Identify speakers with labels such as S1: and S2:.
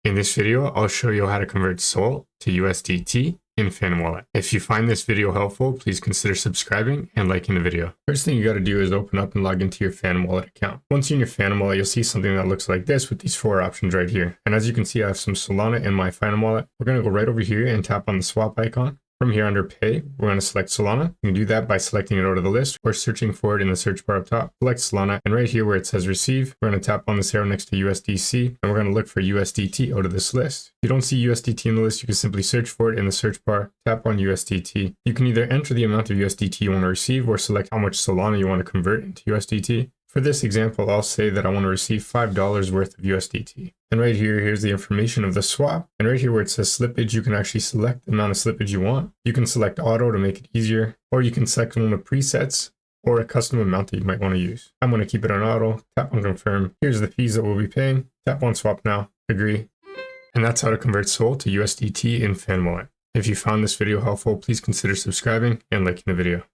S1: In this video, I'll show you how to convert SOL to USDT in Fan Wallet. If you find this video helpful, please consider subscribing and liking the video. First thing you got to do is open up and log into your Fan Wallet account. Once you're in your Fan Wallet, you'll see something that looks like this with these four options right here. And as you can see, I have some Solana in my Fan Wallet. We're going to go right over here and tap on the swap icon. From here under Pay, we're going to select Solana. You can do that by selecting it out of the list or searching for it in the search bar up top. Select Solana, and right here where it says Receive, we're going to tap on this arrow next to USDC, and we're going to look for USDT out of this list. If you don't see USDT in the list, you can simply search for it in the search bar, tap on USDT. You can either enter the amount of USDT you want to receive or select how much Solana you want to convert into USDT. For this example, I'll say that I want to receive $5 worth of USDT. And right here, here's the information of the swap. And right here where it says slippage, you can actually select the amount of slippage you want. You can select auto to make it easier, or you can select one of the presets or a custom amount that you might want to use. I'm going to keep it on auto, tap on confirm. Here's the fees that we'll be paying. Tap on swap now, agree. And that's how to convert SOL to USDT in Fan Wallet. If you found this video helpful, please consider subscribing and liking the video.